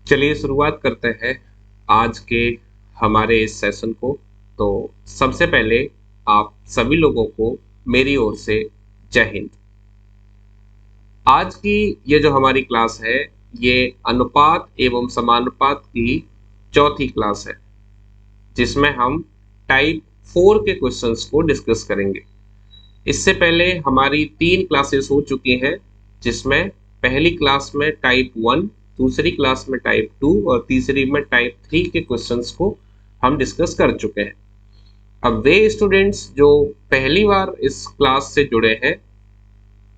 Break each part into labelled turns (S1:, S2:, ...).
S1: चलिए शुरुआत करते हैं आज के हमारे इस सेशन को। तो सबसे पहले आप सभी लोगों को मेरी ओर से जय हिंद। आज की ये जो हमारी क्लास है ये अनुपात एवं समानुपात की चौथी क्लास है, जिसमें हम टाइप 4 के क्वेश्चंस को डिस्कस करेंगे। इससे पहले हमारी 3 क्लासेस हो चुकी हैं, जिसमें पहली क्लास में टाइप 1, दूसरी क्लास में टाइप 2 और तीसरी में टाइप 3 के क्वेश्चंस को हम डिस्कस कर चुके हैं। अब वे स्टूडेंट्स जो पहली बार इस क्लास से जुड़े हैं,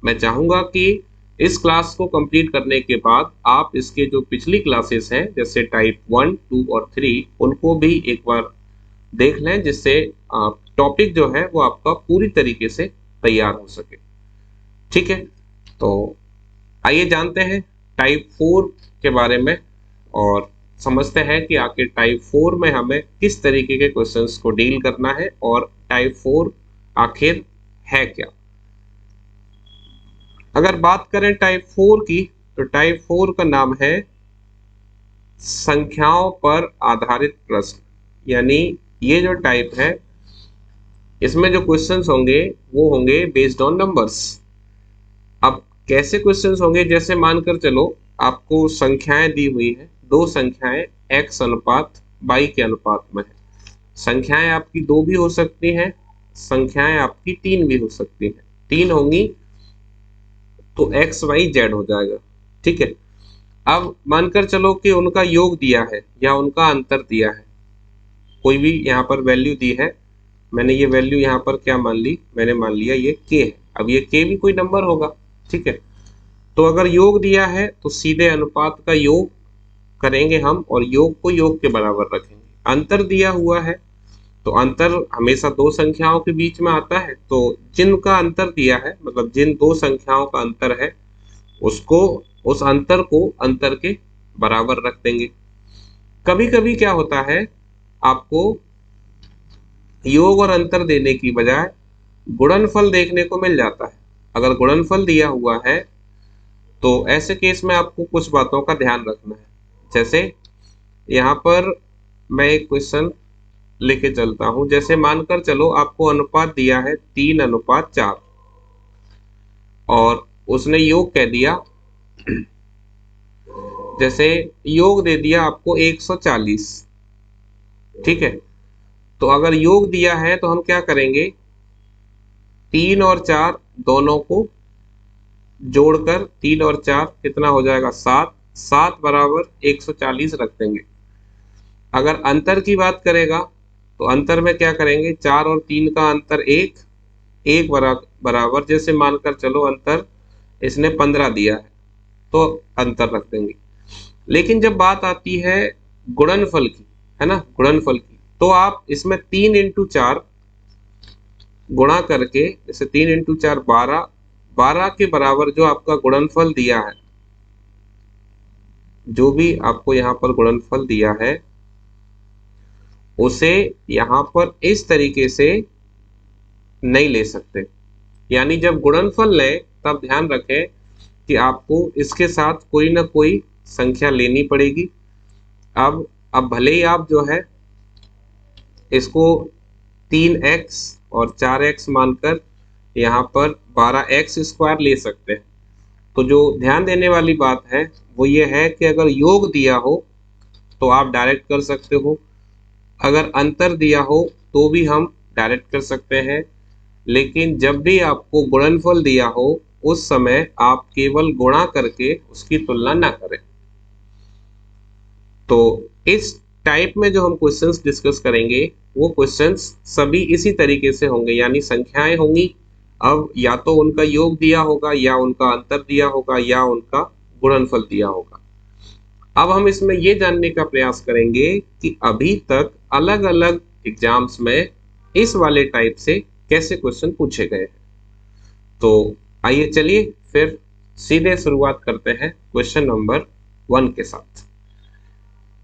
S1: मैं चाहूँगा कि इस क्लास को कंप्लीट करने के बाद आप इसके जो पिछली क्लासेस हैं जैसे टाइप 1, 2 और 3 उनको भी एक बार देख लें, जिससे टॉपिक जो है वो आपका पूरी तरीके से तैयार हो सके। ठीक है, तो आइए जानते हैं टाइप 4 के बारे में और समझते हैं कि आखिर टाइप 4 में हमें किस तरीके के क्वेश्चंस को डील करना है और टाइप 4 आखिर है क्या। अगर बात करें टाइप 4 की, तो टाइप 4 का नाम है संख्याओं पर आधारित प्रश्न। यानी ये जो टाइप है इसमें जो क्वेश्चंस होंगे वो होंगे बेस्ड ऑन नंबर्स। अब कैसे क्वेश्चंस होंगे, जैसे मानकर चलो आपको संख्याएं दी हुई है, दो संख्याएं x अनुपात y के अनुपात में है। संख्याएं आपकी दो भी हो सकती हैं, संख्याएं आपकी तीन भी हो सकती हैं। तीन होंगी तो x y z हो जाएगा। ठीक है, अब मानकर चलो कि उनका योग दिया है या उनका अंतर दिया है, कोई भी यहाँ पर वैल्यू दी है। मैंने ये वैल्यू यहाँ पर क्या मान ली, मैंने मान लिया ये k है। अब ये k भी कोई नंबर होगा। ठीक है, तो अगर योग दिया है तो सीधे अनुपात का योग करेंगे हम और योग को योग के बराबर रखेंगे। अंतर दिया हुआ है तो अंतर हमेशा दो संख्याओं के बीच में आता है, तो जिनका अंतर दिया है मतलब जिन दो संख्याओं का अंतर है उसको उस अंतर को अंतर के बराबर रख देंगे। कभी कभी क्या होता है, आपको योग और अंतर देने की बजाय गुणनफल देखने को मिल जाता है। अगर गुणनफल दिया हुआ है तो ऐसे केस में आपको कुछ बातों का ध्यान रखना है। जैसे यहाँ पर मैं एक क्वेश्चन लेके चलता हूं। जैसे मानकर चलो आपको अनुपात दिया है 3:4 और उसने योग कह दिया, जैसे योग दे दिया आपको 140। ठीक है, तो अगर योग दिया है तो हम क्या करेंगे, 3 और 4 दोनों को जोड़कर 3 और 4 कितना हो जाएगा, 7। 7 बराबर 140 रख देंगे। अगर अंतर की बात करेगा तो अंतर में क्या करेंगे, 4 और 3 का अंतर 1, 1 बराबर जैसे मानकर चलो अंतर इसने 15 दिया है तो अंतर रख देंगे। लेकिन जब बात आती है गुणनफल की, है ना, गुणनफल की, तो आप इसमें 3 इंटू 4 गुणा करके, जैसे 3 इंटू 4 12, 12 के बराबर जो आपका गुणनफल दिया है, जो भी आपको यहाँ पर गुणनफल दिया है उसे यहाँ पर इस तरीके से नहीं ले सकते। यानी जब गुणनफल लें तब ध्यान रखें कि आपको इसके साथ कोई ना कोई संख्या लेनी पड़ेगी। अब भले ही आप जो है इसको 3x और 4x मानकर यहाँ पर 12x² ले सकते हैं। तो जो ध्यान देने वाली बात है वो ये है कि अगर योग दिया हो तो आप डायरेक्ट कर सकते हो, अगर अंतर दिया हो तो भी हम डायरेक्ट कर सकते हैं। लेकिन जब भी आपको गुणनफल दिया हो उस समय आप केवल गुणा करके उसकी तुलना ना करें। तो इस टाइप में जो हम क्वेश्चंस डिस्कस करेंगे वो क्वेश्चंस सभी इसी तरीके से होंगे, यानी संख्याएं होंगी। अब या तो उनका योग दिया होगा या उनका अंतर दिया होगा या उनका गुणनफल दिया होगा। अब हम इसमें ये जानने का प्रयास करेंगे कि अभी तक अलग अलग एग्जाम्स में इस वाले टाइप से कैसे क्वेश्चन पूछे गए हैं। तो आइए चलिए फिर सीधे शुरुआत करते हैं क्वेश्चन नंबर 1 के साथ।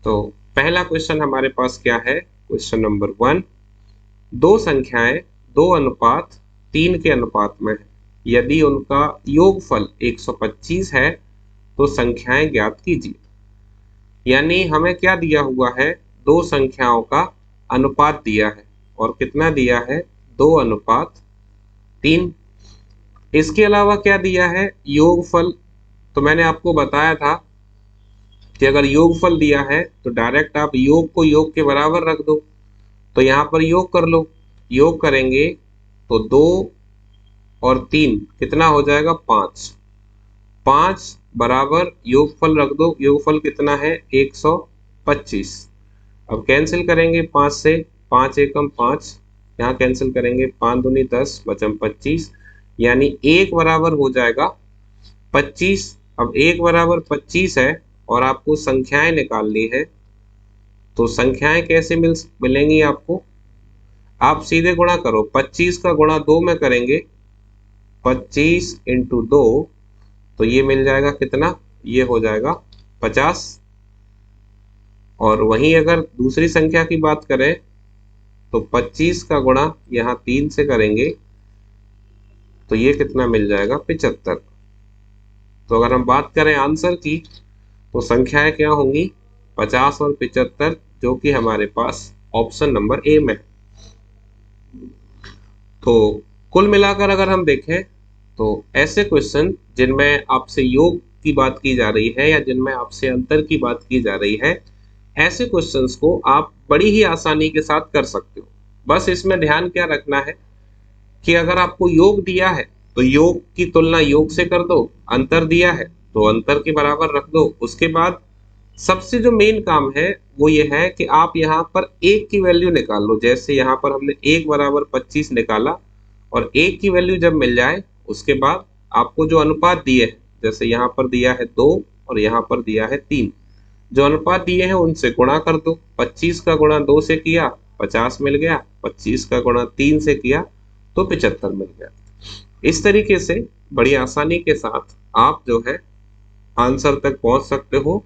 S1: तो पहला क्वेश्चन हमारे पास क्या है, क्वेश्चन नंबर 1, दो संख्याएं 2:3 के अनुपात में है, यदि उनका योगफल 125 है तो संख्याएं ज्ञात कीजिए। यानी हमें क्या दिया हुआ है, दो संख्याओं का अनुपात दिया है, और कितना दिया है, 2:3। इसके अलावा क्या दिया है, योगफल। तो मैंने आपको बताया था कि अगर योगफल दिया है तो डायरेक्ट आप योग को योग के बराबर रख दो। तो यहाँ पर योग कर लो, योग करेंगे तो 2 और 3 कितना हो जाएगा, 5। 5 बराबर योगफल रख दो, योगफल कितना है, 125। अब कैंसिल करेंगे 5 से, 5 एकम 5, यहाँ कैंसिल करेंगे, 5 दूनी 10, बचम 25, यानी 1 बराबर हो जाएगा 25। अब 1 बराबर 25 है और आपको संख्याएं निकालनी है, तो संख्याएं कैसे मिलेंगी आपको, आप सीधे गुणा करो। 25 का गुणा 2 में करेंगे, 25 इंटू 2, तो ये मिल जाएगा कितना, ये हो जाएगा 50। और वहीं अगर दूसरी संख्या की बात करें तो 25 का गुणा यहाँ 3 से करेंगे, तो ये कितना मिल जाएगा, 75। तो अगर हम बात करें आंसर की, तो संख्याएं क्या होंगी, 50 और 75, जो कि हमारे पास ऑप्शन नंबर ए में। तो कुल मिलाकर अगर हम देखें तो ऐसे क्वेश्चन जिनमें आपसे योग की बात की जा रही है या जिनमें आपसे अंतर की बात की जा रही है, ऐसे क्वेश्चंस को आप बड़ी ही आसानी के साथ कर सकते हो। बस इसमें ध्यान क्या रखना है कि अगर आपको योग दिया है तो योग की तुलना योग से कर दो, अंतर दिया है तो अंतर के बराबर रख दो। उसके बाद सबसे जो मेन काम है वो ये है कि आप यहाँ पर एक की वैल्यू निकाल लो। जैसे यहाँ पर हमने 1 बराबर 25 निकाला, और एक की वैल्यू जब मिल जाए उसके बाद आपको जो अनुपात दिए हैं, जैसे यहाँ पर दिया है 2 और यहाँ पर दिया है 3, जो अनुपात दिए हैं उनसे गुणा कर दो। 25 का गुणा 2 से किया 50 मिल गया, 25 का गुणा 3 से किया तो 75 मिल गया। इस तरीके से बड़ी आसानी के साथ आप जो है आंसर तक पहुंच सकते हो,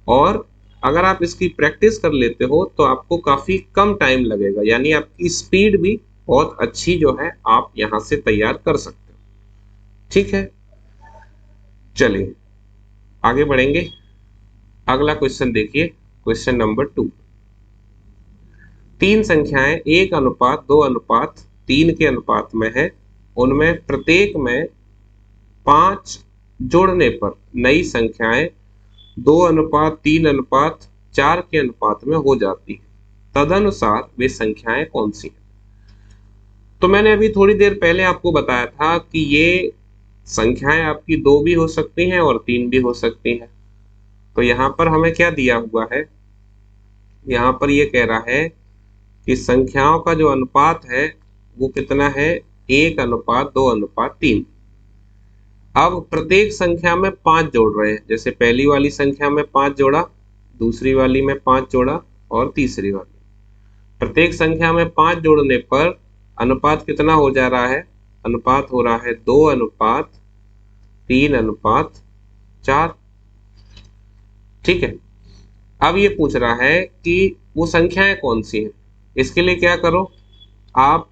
S1: और अगर आप इसकी प्रैक्टिस कर लेते हो तो आपको काफी कम टाइम लगेगा, यानी आपकी स्पीड भी बहुत अच्छी जो है आप यहां से तैयार कर सकते हो। ठीक है, चलिए आगे बढ़ेंगे। अगला क्वेश्चन देखिए, क्वेश्चन नंबर 2। 3 संख्याएं 1:2:3 के अनुपात में है, उनमें प्रत्येक में 5 जोड़ने पर नई संख्याएं 2:3:4 के अनुपात में हो जाती है, तदनुसार वे संख्याएं कौन सी हैं। तो मैंने अभी थोड़ी देर पहले आपको बताया था कि ये संख्याएं आपकी 2 भी हो सकती हैं और 3 भी हो सकती हैं। तो यहाँ पर हमें क्या दिया हुआ है, यहाँ पर ये कह रहा है कि संख्याओं का जो अनुपात है वो कितना है, 1:2:3। अब प्रत्येक संख्या में 5 जोड़ रहे हैं, जैसे पहली वाली संख्या में 5 जोड़ा, दूसरी वाली में 5 जोड़ा और तीसरी वाली। प्रत्येक संख्या में 5 जोड़ने पर अनुपात कितना हो जा रहा है, अनुपात हो रहा है 2:3:4। ठीक है, अब ये पूछ रहा है कि वो संख्याएं कौन सी हैं। इसके लिए क्या करो, आप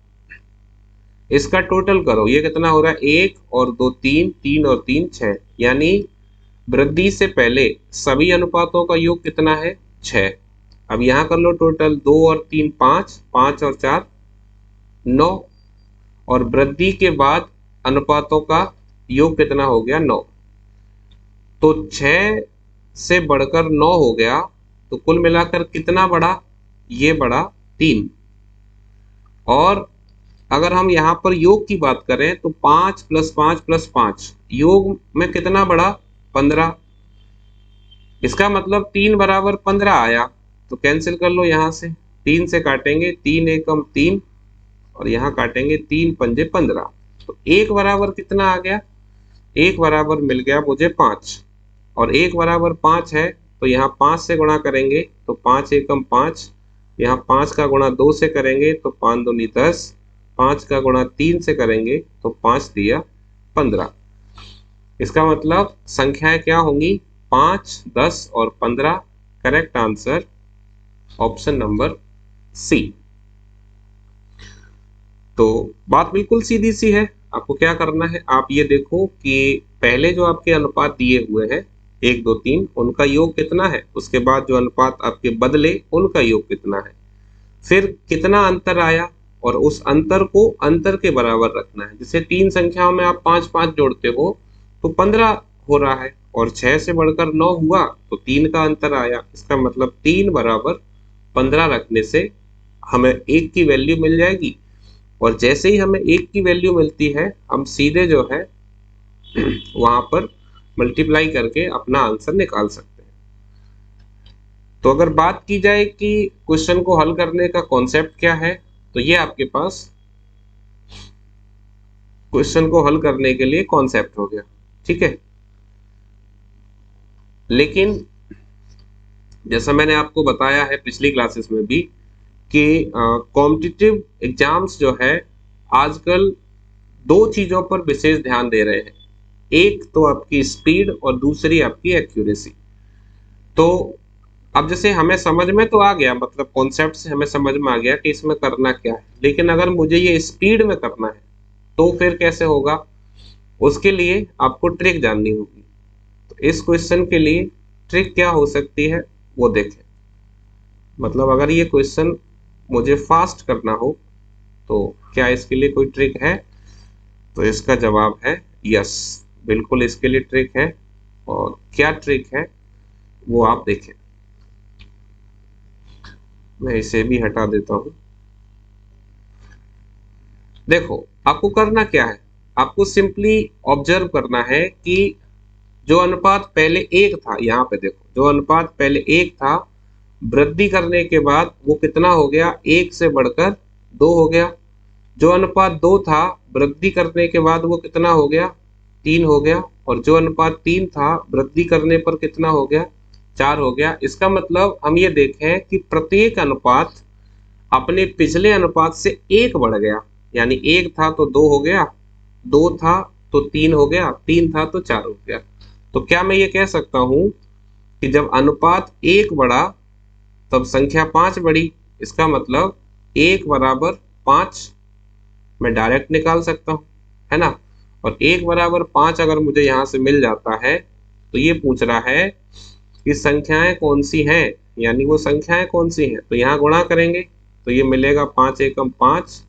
S1: इसका टोटल करो, ये कितना हो रहा है, 1 और 2 3, 3 और 3 6, यानी वृद्धि से पहले सभी अनुपातों का योग कितना है, 6। अब यहां कर लो टोटल, 2 और 3 5, 5 और 4 9, और वृद्धि के बाद अनुपातों का योग कितना हो गया, 9। तो 6 से बढ़कर 9 हो गया, तो कुल मिलाकर कितना बढ़ा, ये बढ़ा 3। और अगर हम यहाँ पर योग की बात करें तो 5 + 5 + 5 योग में कितना बढ़ा, 15। इसका मतलब 3 बराबर 15 आया। तो कैंसिल कर लो, यहाँ से 3 से काटेंगे, 3 एकम 3, और यहाँ काटेंगे 3 पंजे 15। तो 1 बराबर कितना आ गया, 1 बराबर मिल गया मुझे 5, और 1 बराबर 5 है तो यहाँ 5 से गुणा करेंगे तो 5 एकम 5, यहाँ 5 का गुणा 2 से करेंगे तो 5 दूनी 10, 5 का गुणा 3 से करेंगे तो 5 दिया 15। इसका मतलब संख्याएं क्या होंगी, 5, 10 और 15। Correct answer option number C. तो बात बिल्कुल सीधी सी है, आपको क्या करना है, आप ये देखो कि पहले जो आपके अनुपात दिए हुए हैं 1 2 3 उनका योग कितना है, उसके बाद जो अनुपात आपके बदले उनका योग कितना है, फिर कितना अंतर आया और उस अंतर को अंतर के बराबर रखना है। जैसे 3 संख्याओं में आप 5 5 जोड़ते हो तो 15 हो रहा है और 6 से बढ़कर 9 हुआ तो 3 का अंतर आया, इसका मतलब 3 बराबर 15 रखने से हमें 1 की वैल्यू मिल जाएगी। और जैसे ही हमें 1 की वैल्यू मिलती है हम सीधे जो है वहां पर मल्टीप्लाई करके अपना आंसर निकाल सकते हैं। तो अगर बात की जाए कि क्वेश्चन को हल करने का कॉन्सेप्ट क्या है, तो ये आपके पास क्वेश्चन को हल करने के लिए कॉन्सेप्ट हो गया, ठीक है। लेकिन जैसा मैंने आपको बताया है पिछली क्लासेस में भी कि कॉम्पिटिटिव एग्जाम्स जो है आजकल 2 चीजों पर विशेष ध्यान दे रहे हैं, एक तो आपकी स्पीड और दूसरी आपकी एक्यूरेसी। तो अब जैसे हमें समझ में तो आ गया, मतलब कॉन्सेप्ट से हमें समझ में आ गया कि इसमें करना क्या है, लेकिन अगर मुझे ये स्पीड में करना है तो फिर कैसे होगा, उसके लिए आपको ट्रिक जाननी होगी। तो इस क्वेश्चन के लिए ट्रिक क्या हो सकती है वो देखें। मतलब अगर ये क्वेश्चन मुझे फास्ट करना हो तो क्या इसके लिए कोई ट्रिक है, तो इसका जवाब है यस, बिल्कुल इसके लिए ट्रिक है। और क्या ट्रिक है वो आप देखें। मैं इसे भी हटा देता हूं। देखो आपको करना क्या है, आपको सिंपली ऑब्जर्व करना है कि जो अनुपात पहले 1 था, यहाँ पे देखो जो अनुपात पहले 1 था वृद्धि करने के बाद वो कितना हो गया, 1 से बढ़कर 2 हो गया। जो अनुपात 2 था वृद्धि करने के बाद वो कितना हो गया, 3 हो गया। और जो अनुपात 3 था वृद्धि करने पर कितना हो गया, 4 हो गया। इसका मतलब हम ये देखें कि प्रत्येक अनुपात अपने पिछले अनुपात से 1 बढ़ गया, यानी 1 था तो 2 हो गया, 2 था तो 3 हो गया, 3 था तो 4 हो गया। तो क्या मैं ये कह सकता हूं कि जब अनुपात 1 बढ़ा तब संख्या 5 बढ़ी, इसका मतलब 1 बराबर 5 मैं डायरेक्ट निकाल सकता हूं, है ना। और 1 बराबर 5 अगर मुझे यहां से मिल जाता है तो ये पूछ रहा है कि संख्याएं कौन सी हैं, यानी वो संख्याएं कौन सी हैं। तो यहाँ गुणा करेंगे तो ये मिलेगा 5 एकम 5,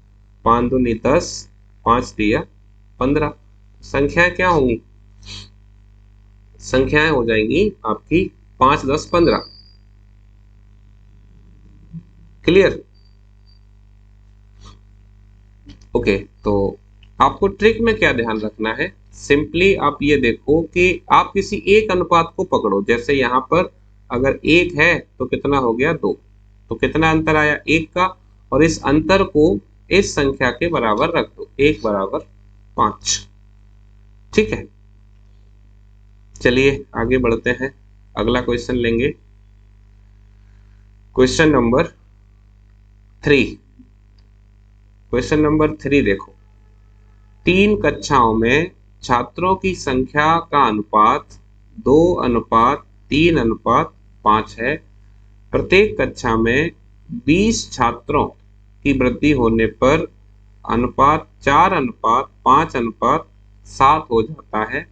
S1: 5 दूनी 10, 5 दिया 15। संख्याएं क्या होंगी, संख्याएं हो जाएंगी आपकी 5 10 15। Clear, okay. तो आपको ट्रिक में क्या ध्यान रखना है, सिंपली आप ये देखो कि आप किसी एक अनुपात को पकड़ो। जैसे यहाँ पर अगर 1 है तो कितना हो गया 2, तो कितना अंतर आया 1 का, और इस अंतर को इस संख्या के बराबर रख दो, 1 बराबर 5, ठीक है। चलिए आगे बढ़ते हैं, अगला क्वेश्चन लेंगे। Question number 3। क्वेश्चन नंबर 3 देखो, 3 कक्षाओं में छात्रों की संख्या का अनुपात 2:3:5 है। प्रत्येक कक्षा में 20 छात्रों की वृद्धि होने पर अनुपात 4:5:7 हो जाता है।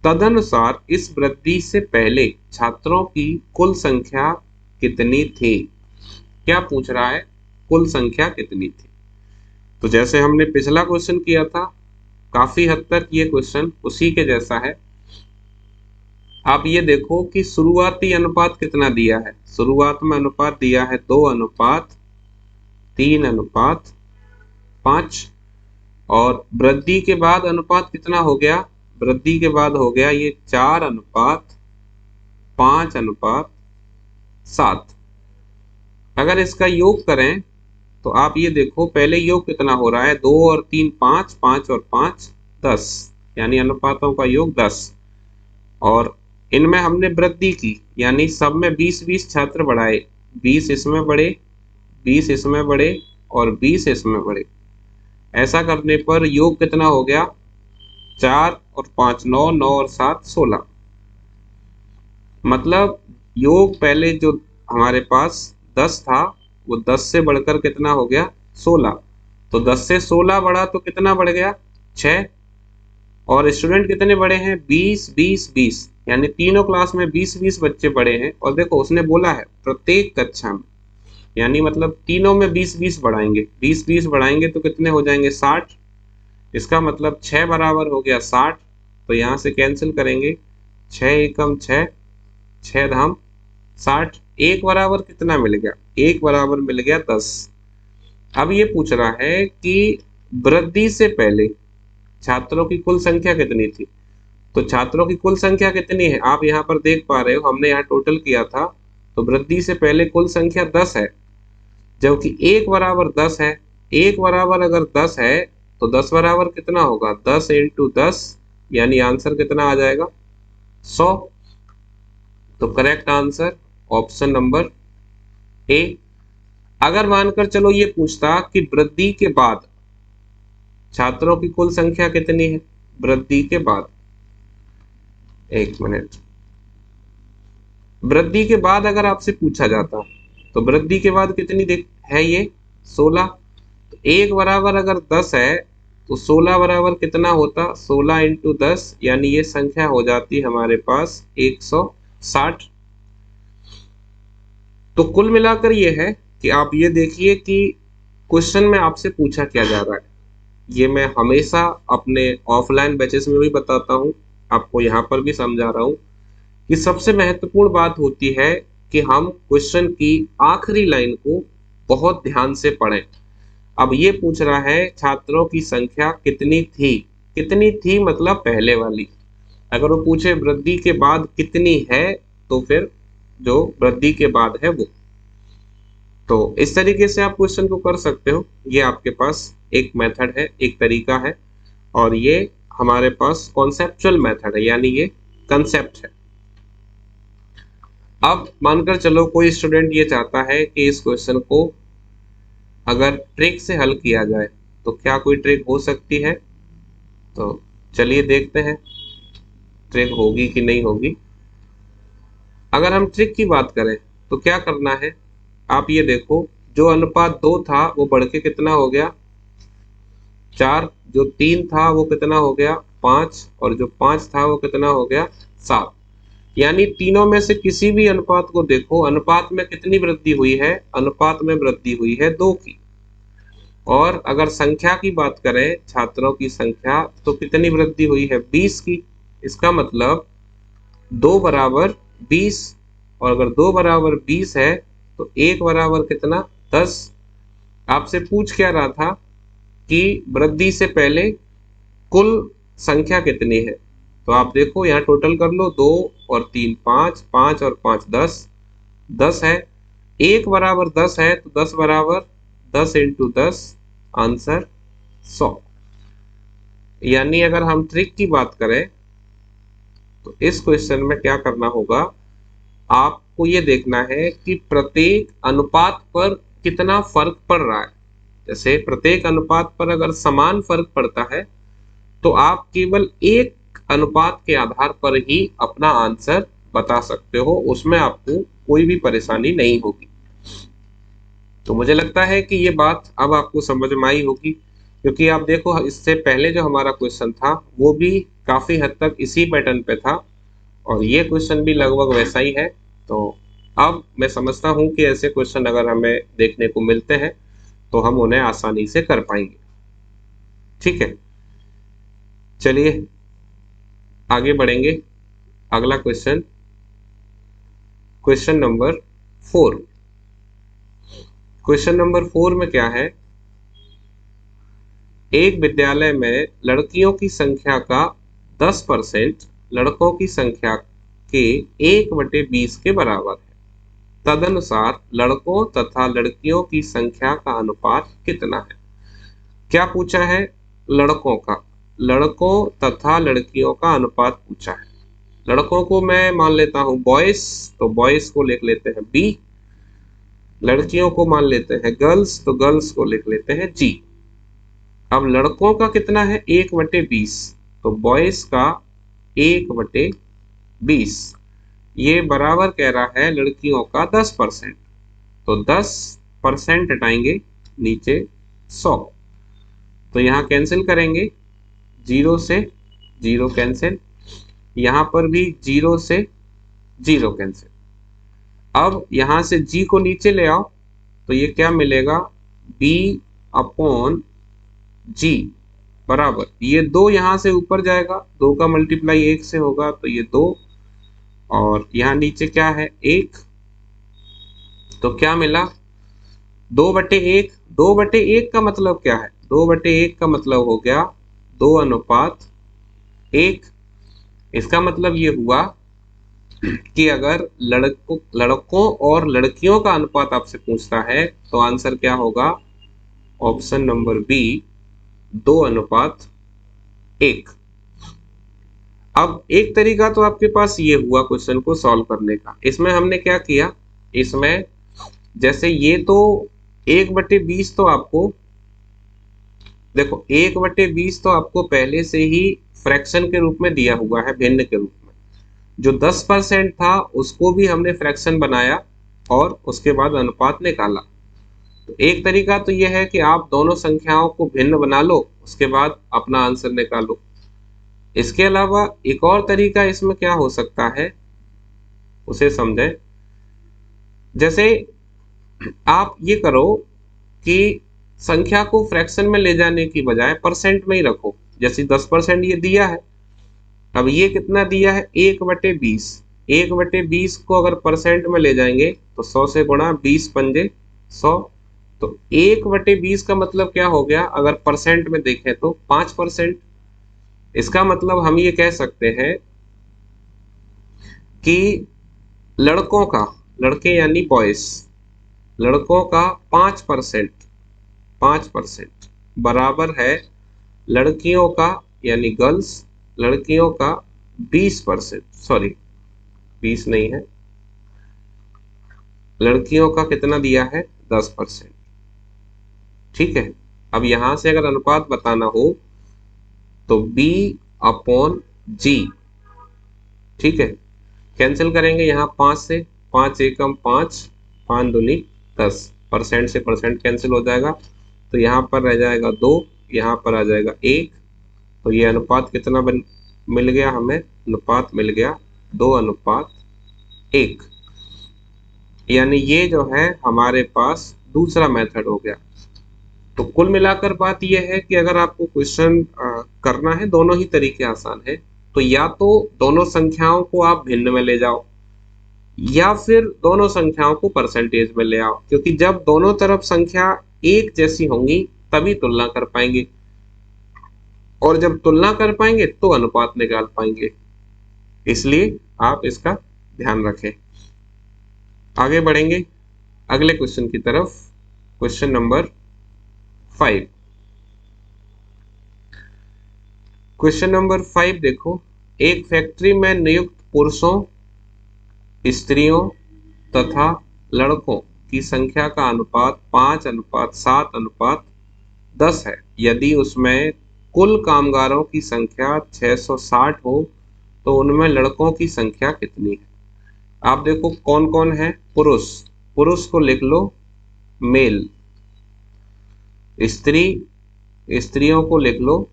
S1: तदनुसार इस वृद्धि से पहले छात्रों की कुल संख्या कितनी थी। क्या पूछ रहा है, कुल संख्या कितनी थी। तो जैसे हमने पिछला क्वेश्चन किया था, काफी हद तक ये क्वेश्चन उसी के जैसा है। आप ये देखो कि शुरुआती अनुपात कितना दिया है, शुरुआत में अनुपात दिया है 2:3:5, और वृद्धि के बाद अनुपात कितना हो गया, वृद्धि के बाद हो गया ये 4:5:7। अगर इसका योग करें तो आप ये देखो पहले योग कितना हो रहा है, 2 और 3 5, 5 और 5 10, यानी अनुपातों का योग 10। और इनमें हमने वृद्धि की, यानी सब में 20-20 छात्र बढ़ाए, 20 इसमें बढ़े, 20 इसमें बढ़े और 20 इसमें बढ़े। ऐसा करने पर योग कितना हो गया, 4 और 5 9, 9 और 7 16। मतलब योग पहले जो हमारे पास 10 था वो 10 से बढ़कर कितना हो गया 16। तो 10 से 16 बढ़ा तो कितना बढ़ गया 6। और स्टूडेंट कितने बड़े हैं, 20 20 20, यानी तीनों क्लास में 20 20 बच्चे बड़े हैं। और देखो उसने बोला है प्रत्येक कक्षा में, यानी मतलब तीनों में 20 20 बढ़ाएंगे, 20 20 बढ़ाएंगे तो कितने हो जाएंगे, 60। इसका मतलब 6 बराबर हो गया 60। तो यहाँ से कैंसिल करेंगे, 6 एकम 6, 6 धाम 60। एक बराबर कितना मिल गया, एक बराबर मिल गया 10। अब ये पूछ रहा है कि वृद्धि से पहले छात्रों की कुल संख्या कितनी थी। तो छात्रों की कुल संख्या कितनी है, आप यहाँ पर देख पा रहे हो, हमने यहाँ टोटल किया था। तो वृद्धि से पहले कुल संख्या 10 है, जबकि एक बराबर 10 है। एक बराबर अगर 10 है तो 10 बराबर कितना होगा, 10 इंटू 10, यानी आंसर कितना आ जाएगा, 100। तो correct answer option number A. अगर मानकर चलो ये पूछता कि वृद्धि के बाद छात्रों की कुल संख्या कितनी है, वृद्धि के बाद, एक मिनट, वृद्धि के बाद अगर आपसे पूछा जाता तो वृद्धि के बाद कितनी देख है ये, 16। तो एक बराबर अगर 10 है तो 16 बराबर कितना होता, 16 इंटू 10, यानी ये संख्या हो जाती हमारे पास 160। तो कुल मिलाकर ये है कि आप ये देखिए कि क्वेश्चन में आपसे पूछा क्या जा रहा है। ये मैं हमेशा अपने ऑफलाइन बैचेस में भी बताता हूँ, आपको यहाँ पर भी समझा रहा हूँ कि सबसे महत्वपूर्ण बात होती है कि हम क्वेश्चन की आखिरी लाइन को बहुत ध्यान से पढ़ें। अब ये पूछ रहा है छात्रों की संख्या कितनी थी, कितनी थी मतलब पहले वाली। अगर वो पूछे वृद्धि के बाद कितनी है तो फिर जो वृद्धि के बाद है वो। तो इस तरीके से आप क्वेश्चन को कर सकते हो, ये आपके पास एक मेथड है, एक तरीका है, और ये हमारे पास कॉन्सेप्चुअल मेथड है, यानी ये कंसेप्ट है। अब मानकर चलो कोई स्टूडेंट ये चाहता है कि इस क्वेश्चन को अगर ट्रिक से हल किया जाए तो क्या कोई ट्रिक हो सकती है। तो चलिए देखते हैं ट्रिक होगी कि नहीं होगी। अगर हम ट्रिक की बात करें तो क्या करना है, आप ये देखो, जो अनुपात 2 था वो बढ़ के कितना हो गया, 4। जो 3 था वो कितना हो गया, 5। और जो 5 था वो कितना हो गया, 7। यानी तीनों में से किसी भी अनुपात को देखो, अनुपात में कितनी वृद्धि हुई है, अनुपात में वृद्धि हुई है 2 की। और अगर संख्या की बात करें, छात्रों की संख्या, तो कितनी वृद्धि हुई है, 20 की। इसका मतलब 2 बराबर 20, और अगर 2 बराबर 20 है तो 1 बराबर कितना, 10। आपसे पूछ क्या रहा था कि वृद्धि से पहले कुल संख्या कितनी है। तो आप देखो यहाँ टोटल कर लो, 2 और 3 5, 5 और 5 10, 10 है। 1 बराबर 10 है तो 10 बराबर 10 इंटू 10, आंसर 100। यानी अगर हम ट्रिक की बात करें तो इस क्वेश्चन में क्या करना होगा, आपको ये देखना है कि प्रत्येक अनुपात पर कितना फर्क पड़ रहा है। जैसे प्रत्येक अनुपात पर अगर समान फर्क पड़ता है तो आप केवल एक अनुपात के आधार पर ही अपना आंसर बता सकते हो, उसमें आपको कोई भी परेशानी नहीं होगी। तो मुझे लगता है कि ये बात अब आपको समझ में आई होगी, क्योंकि आप देखो इससे पहले जो हमारा क्वेश्चन था वो भी काफी हद तक इसी पैटर्न पे था, और ये क्वेश्चन भी लगभग वैसा ही है। तो अब मैं समझता हूँ कि ऐसे क्वेश्चन अगर हमें देखने को मिलते हैं तो हम उन्हें आसानी से कर पाएंगे। ठीक है, चलिए आगे बढ़ेंगे। अगला question, question number 4। Question number 4 में क्या है, एक विद्यालय में लड़कियों की संख्या का 10% लड़कों की संख्या के 1/20 के बराबर है। तदनुसार लड़कों तथा लड़कियों की संख्या का अनुपात कितना है। क्या पूछा है, लड़कों का, लड़कों तथा लड़कियों का अनुपात पूछा है। लड़कों को मैं मान लेता हूं बॉयज, तो बॉयज को लिख लेते हैं बी। लड़कियों को मान लेते हैं गर्ल्स, तो गर्ल्स को लिख लेते हैं जी। अब लड़कों का कितना है, 1/20, तो बॉयज का 1/20, ये बराबर कह रहा है लड़कियों का 10%। तो 10% हटाएंगे नीचे 100, तो यहाँ कैंसिल करेंगे, 0 से जीरो कैंसिल, यहाँ पर भी जीरो से जीरो कैंसिल। अब यहाँ से जी को नीचे ले आओ तो ये क्या मिलेगा, बी अपॉन जी बराबर, ये दो यहाँ से ऊपर जाएगा, दो का मल्टीप्लाई एक से होगा तो ये दो, और यहाँ नीचे क्या है एक, तो क्या मिला 2/1। 2/1 का मतलब क्या है, 2/1 का मतलब हो गया 2:1। इसका मतलब ये हुआ कि अगर लड़कों और लड़कियों का अनुपात आपसे पूछता है तो आंसर क्या होगा, ऑप्शन नंबर बी 2:1। अब एक तरीका तो आपके पास ये हुआ क्वेश्चन को सॉल्व करने का। इसमें हमने क्या किया, इसमें जैसे ये तो 1/20 तो आपको देखो 1/20 तो आपको पहले से ही फ्रैक्शन के रूप में दिया हुआ है, भिन्न के रूप में। जो 10% था उसको भी हमने फ्रैक्शन बनाया और उसके बाद अनुपात निकाला। तो एक तरीका तो यह है कि आप दोनों संख्याओं को भिन्न बना लो, उसके बाद अपना आंसर निकालो। इसके अलावा एक और तरीका इसमें क्या हो सकता है उसे समझें। जैसे आप ये करो कि संख्या को फ्रैक्शन में ले जाने की बजाय परसेंट में ही रखो। जैसे 10% ये दिया है, अब ये कितना दिया है 1/20। 1/20 को अगर परसेंट में ले जाएंगे तो 100 से गुणा, 20 पंजे 100। तो 1/20 का मतलब क्या हो गया, अगर परसेंट में देखें तो 5%। इसका मतलब हम ये कह सकते हैं कि लड़कों का, लड़के यानी बॉयज, लड़कों का 5% बराबर है लड़कियों का यानी गर्ल्स, लड़कियों का 20%, सॉरी 20 नहीं है, लड़कियों का कितना दिया है 10%। ठीक है, अब यहां से अगर अनुपात बताना हो तो B अपॉन G। ठीक है, कैंसिल करेंगे यहाँ 5 से, 5 एकम 5, 5 दूनी 10, परसेंट से परसेंट कैंसिल हो जाएगा तो यहाँ पर रह जाएगा 2, यहाँ पर आ जाएगा 1। तो ये अनुपात कितना मिल गया हमें, अनुपात मिल गया 2:1। यानी ये जो है हमारे पास दूसरा मेथड हो गया। तो कुल मिलाकर बात यह है कि अगर आपको क्वेश्चन करना है, दोनों ही तरीके आसान है। तो या तो दोनों संख्याओं को आप भिन्न में ले जाओ या फिर दोनों संख्याओं को परसेंटेज में ले आओ, क्योंकि जब दोनों तरफ संख्या एक जैसी होंगी तभी तुलना कर पाएंगे, और जब तुलना कर पाएंगे तो अनुपात निकाल पाएंगे। इसलिए आप इसका ध्यान रखें। आगे बढ़ेंगे अगले क्वेश्चन की तरफ। Question number 5। क्वेश्चन नंबर 5 देखो, एक फैक्ट्री में नियुक्त पुरुषों, स्त्रियों तथा लड़कों की संख्या का अनुपात 5:7:10 है। यदि उसमें कुल कामगारों की संख्या 660 हो तो उनमें लड़कों की संख्या कितनी है। आप देखो कौन कौन है, पुरुष, पुरुष को लिख लो मेल, स्त्री, स्त्रियों को लिख लो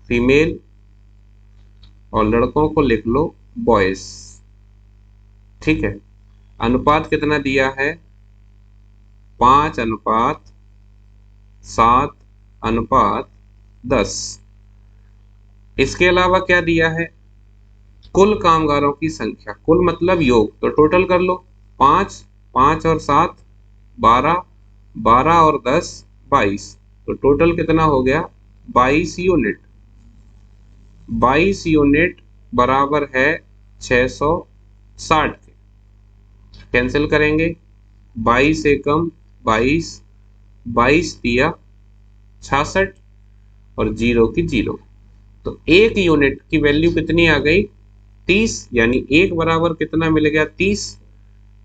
S1: फीमेल, और लड़कों को लिख लो बॉयज। ठीक है, अनुपात कितना दिया है 5:7:10। इसके अलावा क्या दिया है, कुल कामगारों की संख्या, कुल मतलब योग, तो टोटल कर लो 5, 5 और 7 12, 12 और 10 22, तो टोटल कितना हो गया 22 यूनिट। 22 यूनिट बराबर है 660 के। कैंसिल करेंगे, 22 एकम 22, 22 दिया 66 और जीरो की जीरो, तो एक यूनिट की वैल्यू कितनी आ गई 30, यानी एक बराबर कितना मिल गया 30।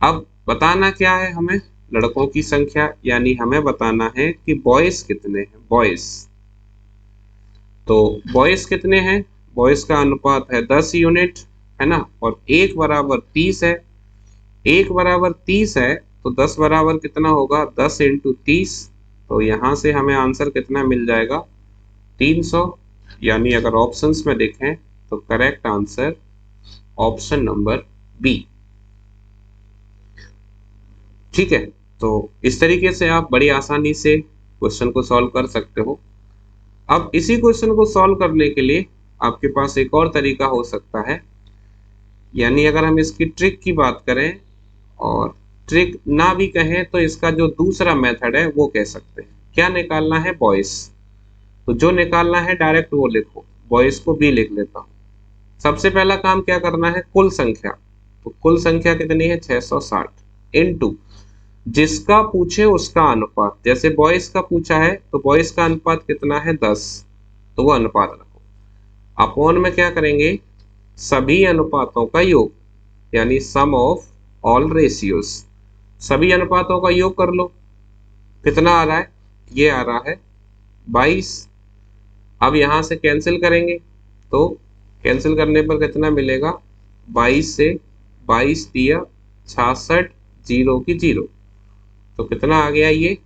S1: अब बताना क्या है हमें, लड़कों की संख्या, यानी हमें बताना है कि बॉयज कितने हैं, बॉयज। तो बॉयज कितने हैं, बॉयज का अनुपात है 10 यूनिट है ना, और एक बराबर 30 है। एक बराबर 30 है तो 10 बराबर कितना होगा 10 × 30, तो यहां से हमें आंसर कितना मिल जाएगा 300। यानी अगर ऑप्शंस में देखें तो correct answer option number B. ठीक है, तो इस तरीके से आप बड़ी आसानी से क्वेश्चन को सॉल्व कर सकते हो। अब इसी क्वेश्चन को सॉल्व करने के लिए आपके पास एक और तरीका हो सकता है, यानी अगर हम इसकी ट्रिक की बात करें और ट्रिक ना भी कहें तो इसका जो दूसरा मेथड है वो कह सकते हैं। क्या निकालना है? बॉयस। तो जो निकालना है डायरेक्ट वो लिखो, बॉयस को बी लिख लेता हूँ। सबसे पहला काम क्या करना है? कुल संख्या। तो कुल संख्या कितनी है? 660 इनटू जिसका पूछे उसका अनुपात। जैसे बॉयज का पूछा है तो बॉयज का अनुपात कितना है? 10, तो वो अनुपात रखो। अपॉन में क्या करेंगे? सभी अनुपातों का योग, यानी सम ऑफ ऑल रेशियोज। सभी अनुपातों का योग कर लो। कितना आ रहा है? ये आ रहा है 22। अब यहां से कैंसिल करेंगे तो कैंसिल करने पर कितना मिलेगा? 22 से 22 दिया 66, जीरो की जीरो, तो कितना आ गया? ये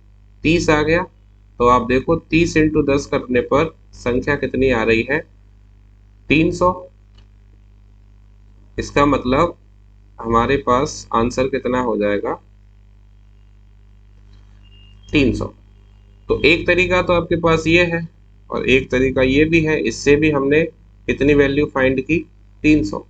S1: 30 आ गया। तो आप देखो 30 इंटू 10 करने पर संख्या कितनी आ रही है? 300। इसका मतलब हमारे पास आंसर कितना हो जाएगा? 300। तो एक तरीका तो आपके पास ये है और एक तरीका ये भी है। इससे भी हमने कितनी वैल्यू फाइंड की? 300।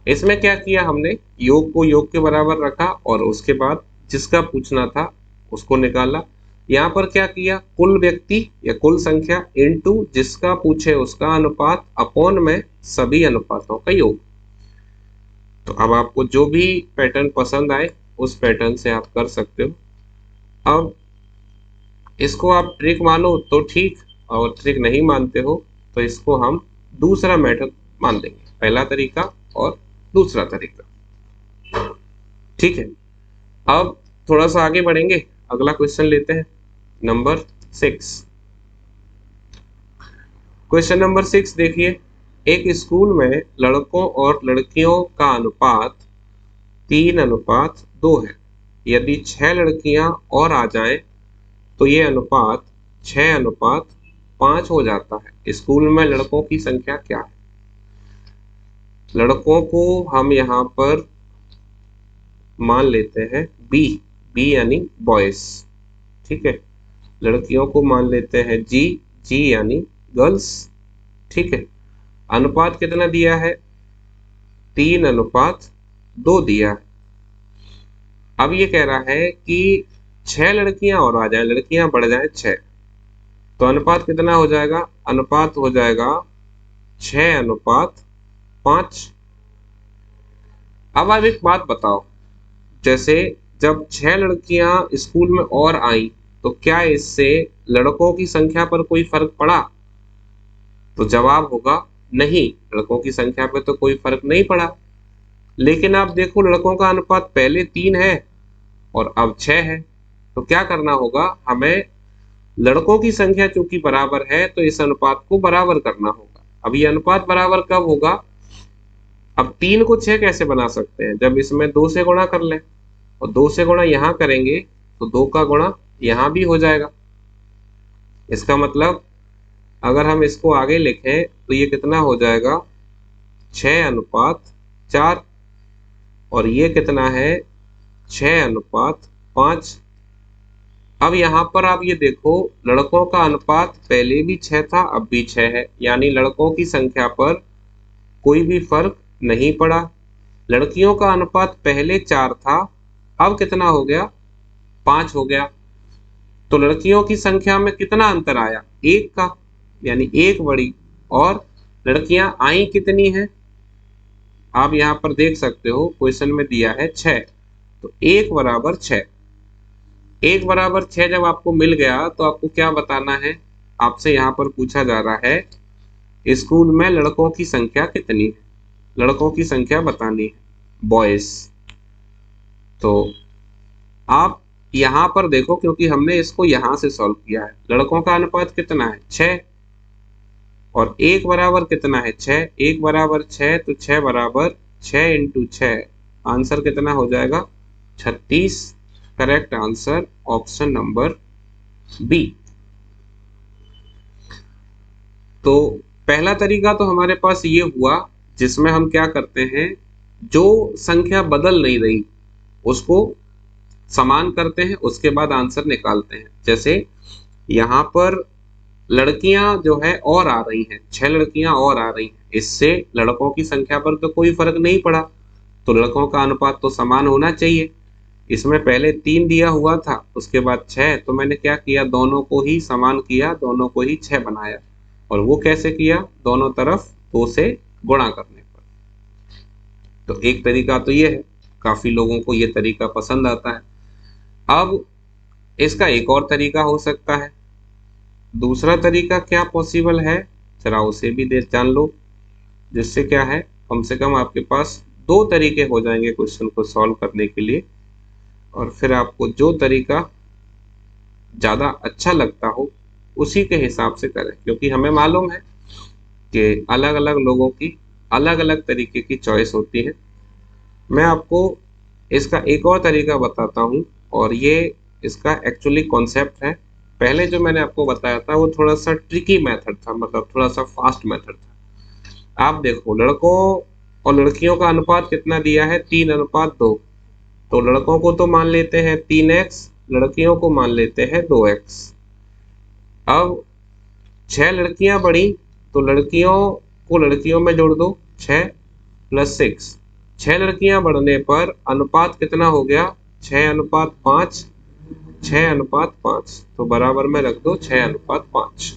S1: इसमें क्या किया हमने? योग को योग के बराबर रखा और उसके बाद जिसका पूछना था उसको निकाला। यहाँ पर क्या किया? कुल व्यक्ति या कुल संख्या इनटू जिसका पूछे उसका अनुपात अपॉन में सभी अनुपातों का योग। तो अब आपको जो भी पैटर्न पसंद आए उस पैटर्न से आप कर सकते हो। अब इसको आप ट्रिक मानो तो ठीक, और ट्रिक नहीं मानते हो तो इसको हम दूसरा मेथड मान लेंगे। पहला तरीका और दूसरा तरीका। ठीक है, अब थोड़ा सा आगे बढ़ेंगे। अगला क्वेश्चन लेते हैं, नंबर 6। क्वेश्चन नंबर 6 देखिए। एक स्कूल में लड़कों और लड़कियों का अनुपात 3:2 है। यदि 6 लड़कियां और आ जाएं तो ये अनुपात 6:5 हो जाता है। स्कूल में लड़कों की संख्या क्या है? लड़कों को हम यहाँ पर मान लेते हैं बी, बी यानी बॉयज। ठीक है, लड़कियों को मान लेते हैं जी, जी यानी गर्ल्स। ठीक है, अनुपात कितना दिया है? 3:2 दिया है। अब ये कह रहा है कि 6 लड़कियां और आ जाए, लड़कियां बढ़ जाए 6, तो अनुपात कितना हो जाएगा? अनुपात हो जाएगा 6:5। अब आप एक बात बताओ, जैसे जब 6 लड़कियां स्कूल में और आई तो क्या इससे लड़कों की संख्या पर कोई फर्क पड़ा? तो जवाब होगा नहीं, लड़कों की संख्या पे तो कोई फर्क नहीं पड़ा। लेकिन आप देखो लड़कों का अनुपात पहले 3 है और अब 6 है, तो क्या करना होगा? हमें लड़कों की संख्या चूंकि बराबर है तो इस अनुपात को बराबर करना होगा। अब ये अनुपात बराबर कब होगा? अब 3 को 6 कैसे बना सकते हैं? जब इसमें 2 से गुणा कर लें, और 2 से गुणा यहाँ करेंगे तो 2 का गुणा यहाँ भी हो जाएगा। इसका मतलब अगर हम इसको आगे लिखें तो ये कितना हो जाएगा? 6:4। और ये कितना है? 6:5। अब यहाँ पर आप ये देखो, लड़कों का अनुपात पहले भी 6 था, अब भी 6 है, यानी लड़कों की संख्या पर कोई भी फर्क नहीं पड़ा। लड़कियों का अनुपात पहले 4 था, अब कितना हो गया? 5 हो गया। तो लड़कियों की संख्या में कितना अंतर आया? 1 का, यानी 1 बढ़ी। और लड़कियां आई कितनी हैं? आप यहाँ पर देख सकते हो क्वेश्चन में दिया है 6, तो 1 बराबर 6। 1 बराबर 6 जब आपको मिल गया तो आपको क्या बताना है? आपसे यहाँ पर पूछा जा रहा है स्कूल में लड़कों की संख्या कितनी है, लड़कों की संख्या बतानी है, बॉयज। तो आप यहाँ पर देखो, क्योंकि हमने इसको यहाँ से सॉल्व किया है, लड़कों का अनुपात कितना है? 6, और 1 बराबर कितना है? 6। 1 बराबर 6, तो 6 बराबर 6 इंटू 6, आंसर कितना हो जाएगा? 36। Correct answer option number B. तो पहला तरीका तो हमारे पास ये हुआ जिसमें हम क्या करते हैं, जो संख्या बदल नहीं रही उसको समान करते हैं, उसके बाद आंसर निकालते हैं। जैसे यहाँ पर लड़कियां जो है और आ रही हैं, 6 लड़कियां और आ रही हैं, इससे लड़कों की संख्या पर तो कोई फर्क नहीं पड़ा, तो लड़कों का अनुपात तो समान होना चाहिए। इसमें पहले 3 दिया हुआ था, उसके बाद 6, तो मैंने क्या किया, दोनों को ही समान किया, दोनों को ही 6 बनाया। और वो कैसे किया, दोनों तरफ 2 से गुणा करने पर। तो एक तरीका तो ये है, काफी लोगों को ये तरीका पसंद आता है। अब इसका एक और तरीका हो सकता है। दूसरा तरीका क्या पॉसिबल है, जरा उसे भी देख जान लो, जिससे क्या है, कम से कम आपके पास 2 तरीके हो जाएंगे क्वेश्चन को सॉल्व करने के लिए। और फिर आपको जो तरीका ज़्यादा अच्छा लगता हो उसी के हिसाब से करें, क्योंकि हमें मालूम है कि अलग अलग लोगों की अलग अलग तरीके की चॉइस होती है। मैं आपको इसका एक और तरीका बताता हूँ, और ये इसका एक्चुअली कॉन्सेप्ट है। पहले जो मैंने आपको बताया था वो थोड़ा सा ट्रिकी मेथड था, मतलब थोड़ा सा फास्ट मेथड था। आप देखो, लड़कों और लड़कियों का अनुपात कितना दिया है, 3:2। तो लड़कों को तो मान लेते हैं 3x, लड़कियों को मान लेते हैं 2x। अब 6 लड़कियां बढ़ी, तो लड़कियों को लड़कियों में जोड़ दो, 6 + 6। 6 लड़कियां बढ़ने पर अनुपात कितना हो गया, 6:5, 6:5, तो बराबर में रख दो 6:5।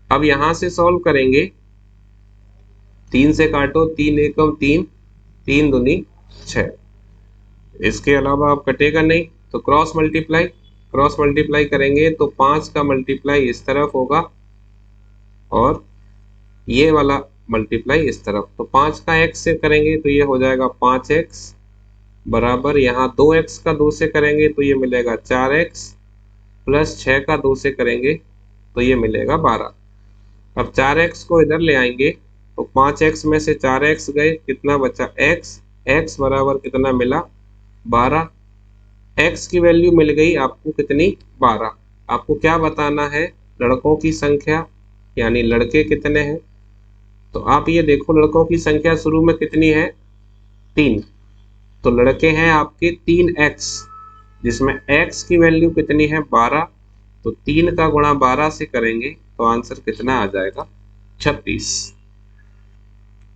S1: अब यहां से सॉल्व करेंगे, 3 से काटो, 3 एकम 3, 3 दूनी 6। इसके अलावा अब कटेगा नहीं, तो क्रॉस मल्टीप्लाई करेंगे तो 5 का मल्टीप्लाई इस तरफ होगा और ये वाला मल्टीप्लाई इस तरफ। तो 5 का x से करेंगे तो ये हो जाएगा 5x, बराबर यहाँ 2x का 2 से करेंगे तो ये मिलेगा 4x, प्लस 6 का 2 से करेंगे तो ये मिलेगा 12। अब 4x को इधर ले आएंगे तो 5x में से 4x गए, कितना बचा x, x बराबर कितना मिला, 12। x की वैल्यू मिल गई आपको कितनी, 12। आपको क्या बताना है, लड़कों की संख्या, यानी लड़के कितने हैं। तो आप ये देखो, लड़कों की संख्या शुरू में कितनी है, 3, तो लड़के हैं आपके 3x, जिसमें x की वैल्यू कितनी है, 12। तो 3 का गुणा 12 से करेंगे तो आंसर कितना आ जाएगा, 36।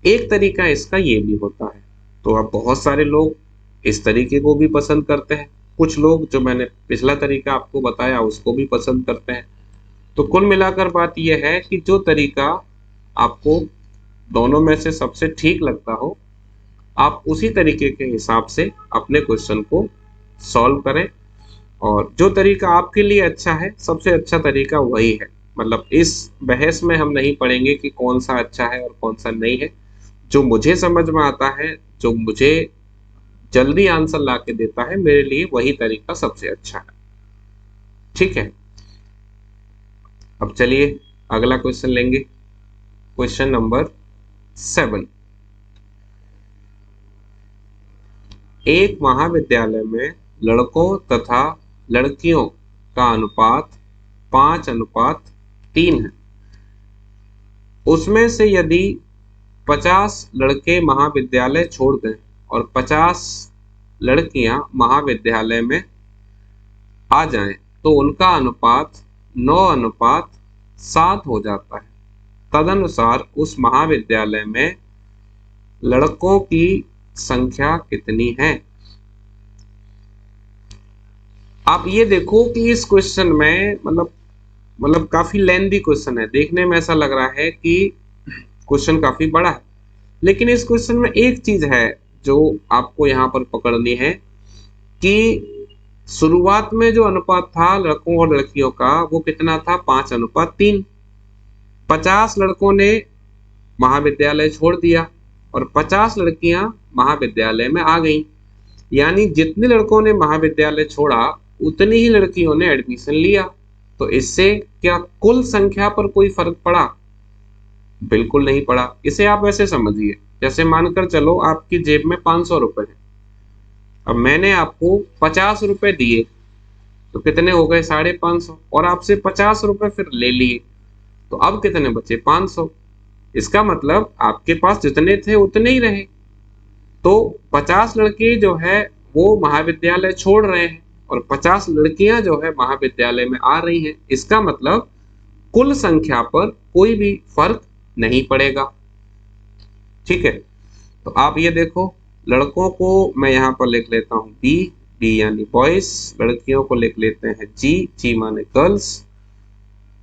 S1: एक तरीका इसका ये भी होता है। तो अब बहुत सारे लोग इस तरीके को भी पसंद करते हैं, कुछ लोग जो मैंने पिछला तरीका आपको बताया उसको भी पसंद करते हैं। तो कुल मिलाकर बात यह है कि जो तरीका आपको दोनों में से सबसे ठीक लगता हो, आप उसी तरीके के हिसाब से अपने क्वेश्चन को सॉल्व करें। और जो तरीका आपके लिए अच्छा है, सबसे अच्छा तरीका वही है। मतलब इस बहस में हम नहीं पढ़ेंगे कि कौन सा अच्छा है और कौन सा नहीं है। जो मुझे समझ में आता है, जो मुझे जल्दी आंसर ला के देता है, मेरे लिए वही तरीका सबसे अच्छा है। ठीक है, अब चलिए अगला क्वेश्चन लेंगे, क्वेश्चन नंबर 7। एक महाविद्यालय में लड़कों तथा लड़कियों का अनुपात 5:3 है। उसमें से यदि 50 लड़के महाविद्यालय छोड़ दें और 50 लड़कियां महाविद्यालय में आ जाएं, तो उनका अनुपात 9:7 हो जाता है। तदनुसार उस महाविद्यालय में लड़कों की संख्या कितनी है। आप ये देखो कि इस क्वेश्चन में मतलब काफी लेंथी क्वेश्चन है, देखने में ऐसा लग रहा है कि क्वेश्चन काफी बड़ा है, लेकिन इस क्वेश्चन में एक चीज है जो आपको यहाँ पर पकड़नी है कि शुरुआत में जो अनुपात था लड़कों और लड़कियों का वो कितना था, 5:3। 50 लड़कों ने महाविद्यालय छोड़ दिया और 50 लड़कियां महाविद्यालय में आ गईं, यानी जितने लड़कों ने महाविद्यालय छोड़ा उतनी ही लड़कियों ने एडमिशन लिया। तो इससे क्या कुल संख्या पर कोई फर्क पड़ा, बिल्कुल नहीं पड़ा। इसे आप ऐसे समझिए, जैसे मानकर चलो आपकी जेब में 500 रुपए है, अब मैंने आपको 50 रुपए दिए तो कितने हो गए, 550, और आपसे 50 रुपए फिर ले लिए, तो अब कितने बचे, 500। इसका मतलब आपके पास जितने थे उतने ही रहे। तो 50 लड़के जो है वो महाविद्यालय छोड़ रहे हैं और 50 लड़कियां जो है महाविद्यालय में आ रही हैं। इसका मतलब कुल संख्या पर कोई भी फर्क नहीं पड़ेगा। ठीक है, तो आप ये देखो, लड़कों को मैं यहाँ पर लिख लेता हूँ बी, बी यानी बॉयज, लड़कियों को लिख लेते हैं जी, जी माने गर्ल्स।